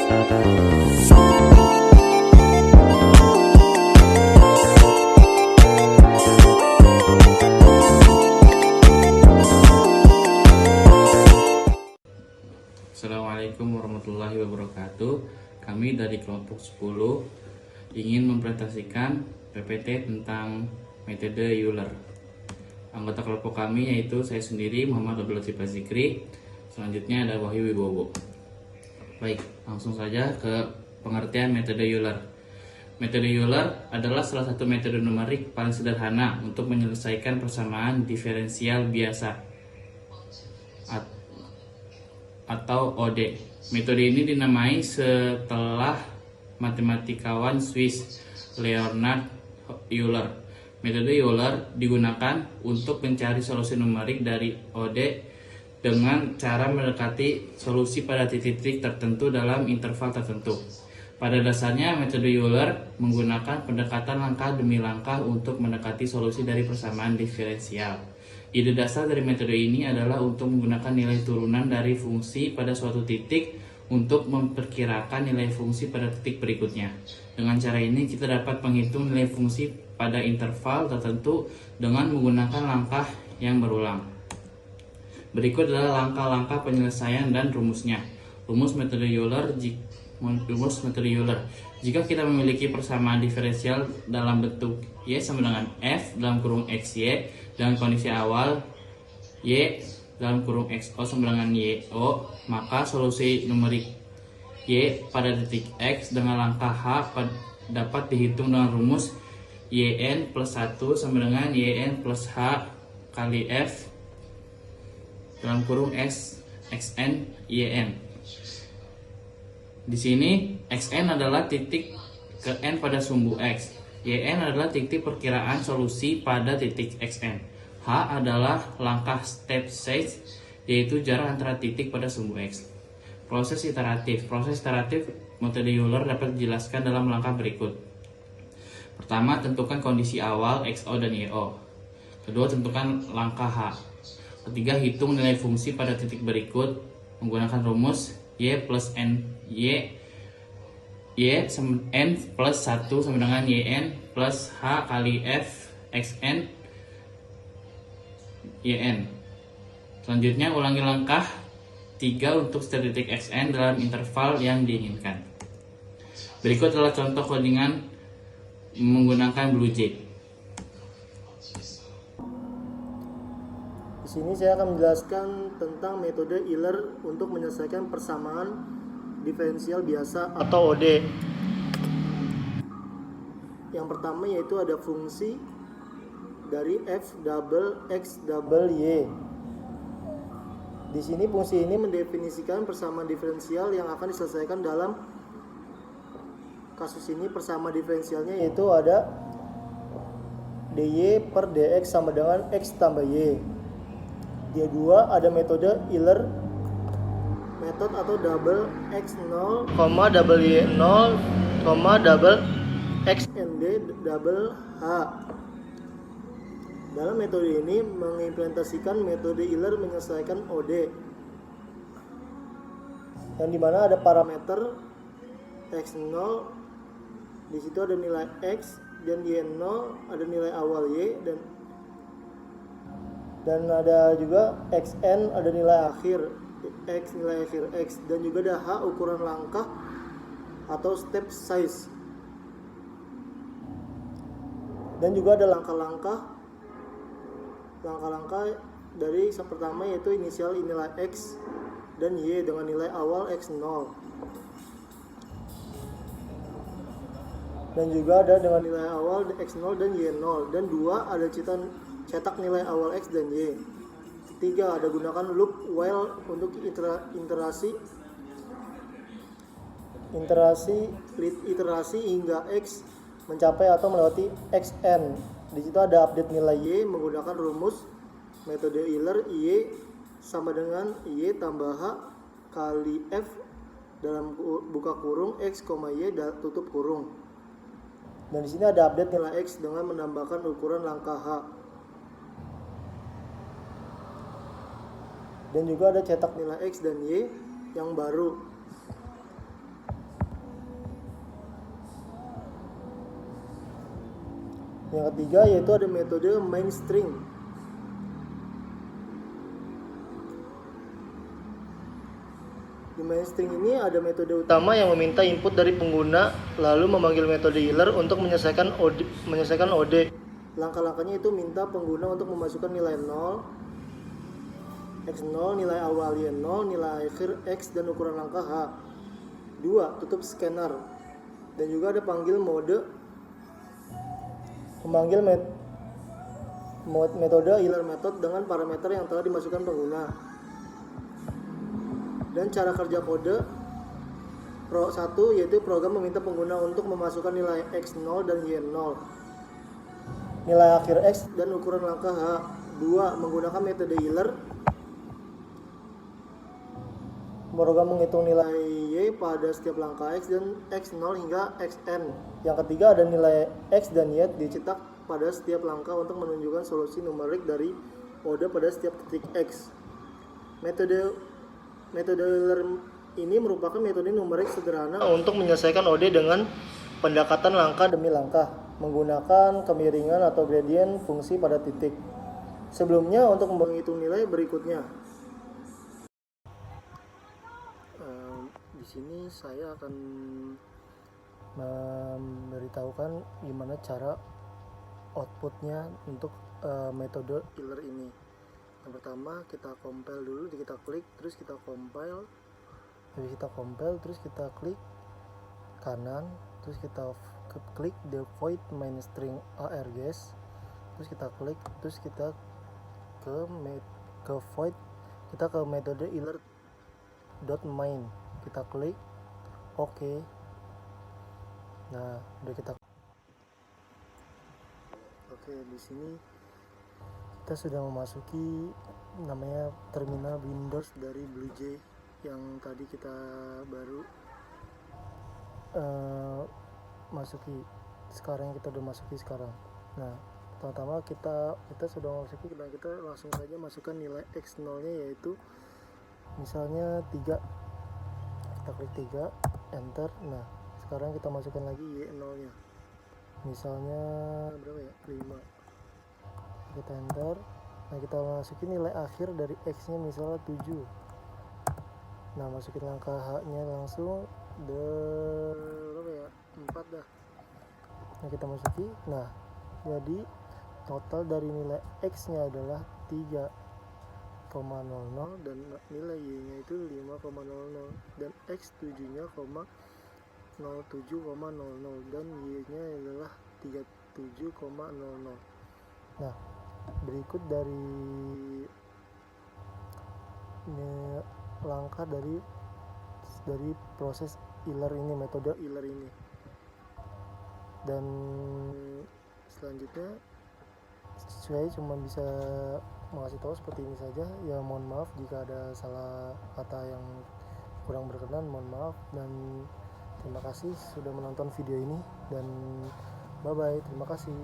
Assalamualaikum warahmatullahi wabarakatuh. Kami dari kelompok 10 ingin mempresentasikan PPT tentang metode Euler. Anggota kelompok kami yaitu saya sendiri Muhammad Abdul Latif Azikri. Selanjutnya ada Wahyu Wibowo. Baik, langsung saja ke pengertian metode Euler. Metode Euler adalah salah satu metode numerik paling sederhana untuk menyelesaikan persamaan diferensial biasa atau OD. Metode ini dinamai setelah matematikawan Swiss Leonhard Euler. Metode Euler digunakan untuk mencari solusi numerik dari OD dengan cara mendekati solusi pada titik-titik tertentu dalam interval tertentu. Pada dasarnya, metode Euler menggunakan pendekatan langkah demi langkah untuk mendekati solusi dari persamaan diferensial. Ide dasar dari metode ini adalah untuk menggunakan nilai turunan dari fungsi pada suatu titik untuk memperkirakan nilai fungsi pada titik berikutnya. Dengan cara ini kita dapat menghitung nilai fungsi pada interval tertentu dengan menggunakan langkah yang berulang. Berikut adalah langkah-langkah penyelesaian dan rumusnya. Rumus metode Euler. Jika kita memiliki persamaan diferensial dalam bentuk Y sama dengan F dalam kurung XY dengan kondisi awal Y dalam kurung XO sama dengan YO, maka solusi numerik Y pada titik X dengan langkah H dapat dihitung dengan rumus YN plus 1 sama dengan YN plus H kali F dalam kurung X XN YN. Di sini Xn adalah titik ke N pada sumbu X. Yn adalah titik perkiraan solusi pada titik Xn. H adalah langkah step size, yaitu jarak antara titik pada sumbu X. Proses iteratif metode Euler dapat dijelaskan dalam langkah berikut. Pertama, tentukan kondisi awal XO dan YO. Kedua, tentukan langkah H. Ketiga, hitung nilai fungsi pada titik berikut menggunakan rumus Y plus N N plus 1 sama dengan YN plus H kali F XN YN. Selanjutnya ulangi langkah 3 untuk setiap titik XN dalam interval yang diinginkan. Berikut adalah contoh codingan menggunakan BlueJ. Di sini saya akan menjelaskan tentang metode Euler untuk menyelesaikan persamaan diferensial biasa atau OD. Yang pertama yaitu ada fungsi dari f double x double y. Di sini fungsi ini mendefinisikan persamaan diferensial yang akan diselesaikan dalam kasus ini. Persamaan diferensialnya yaitu ada dy per dx sama dengan x tambah y. Dia dua ada metode Euler method atau double x0, double y0, double xnd double h. Dalam metode ini mengimplementasikan metode Euler menyelesaikan OD, yang dimana ada parameter x0, di situ ada nilai x, dan y0 ada nilai awal y, dan ada juga xn ada nilai akhir x, nilai akhir x, dan juga ada h ukuran langkah atau step size, dan juga ada langkah-langkah dari yang pertama yaitu inisial nilai x dan y dengan nilai awal x0, dan juga ada dengan nilai awal x0 dan y0, dan dua ada cetak nilai awal x dan y. Ketiga, ada gunakan loop while untuk iterasi hingga x mencapai atau melewati xn. Di situ ada update nilai y menggunakan rumus metode Euler y sama dengan y tambah h kali f dalam buka kurung x, y tutup kurung. Dan di sini ada update nilai x dengan menambahkan ukuran langkah h. Dan juga ada cetak nilai x dan y yang baru. Yang ketiga yaitu ada metode main string. Di main string ini ada metode utama yang meminta input dari pengguna lalu memanggil metode healer untuk menyelesaikan OD. Langkah-langkahnya itu minta pengguna untuk memasukkan nilai 0, x0, nilai awal y 0, nilai akhir x dan ukuran langkah h. 2. Tutup scanner. Dan juga ada panggil mode memanggil metode healer method dengan parameter yang telah dimasukkan pengguna. Dan cara kerja kode 1 yaitu program meminta pengguna untuk memasukkan nilai x0 dan y0, nilai akhir x dan ukuran langkah h. 2. Menggunakan metode healer, program menghitung nilai y pada setiap langkah x dan x0 hingga xn. Yang ketiga ada nilai x dan y dicetak pada setiap langkah untuk menunjukkan solusi numerik dari ODE pada setiap titik x. Metode healer ini merupakan metode numerik sederhana untuk menyelesaikan ODE dengan pendekatan langkah demi langkah menggunakan kemiringan atau gradient fungsi pada titik. Sebelumnya untuk menghitung nilai berikutnya. Di sini saya akan memberitahukan gimana cara outputnya untuk metode healer ini. Yang pertama kita compile dulu, kita klik, terus kita compile, terus kita klik kanan, terus kita klik the void main string args, terus kita klik, terus kita ke void, kita ke metode healer .main, kita klik OK. Nah, udah kita Oke, di sini kita sudah memasuki namanya terminal Windows dari BlueJ yang tadi kita baru masuki. Sekarang kita udah masuki sekarang. Nah, pertama kita sudah masuki dan kita langsung saja masukkan nilai x0 nya yaitu misalnya 3. Kita klik 3, enter. Nah, sekarang kita masukkan lagi y0 nya misalnya berapa ya, 5. Kita enter. Nah, kita masukin nilai akhir dari x nya misalnya 7. Nah, masukin langkah h nya langsung berapa ya, 4 dah. Nah, kita masuki. Nah, jadi total dari nilai x nya adalah 3,00 dan nilai y nya itu 5,00 dan x 7 nya 07,00 dan y nya adalah 37,00. Nah, berikut dari langkah dari proses healer ini, metode healer ini. Dan selanjutnya saya cuma bisa mengasih tahu seperti ini saja. Ya, mohon maaf jika ada salah kata yang kurang berkenan, mohon maaf, dan terima kasih sudah menonton video ini, dan bye bye, terima kasih.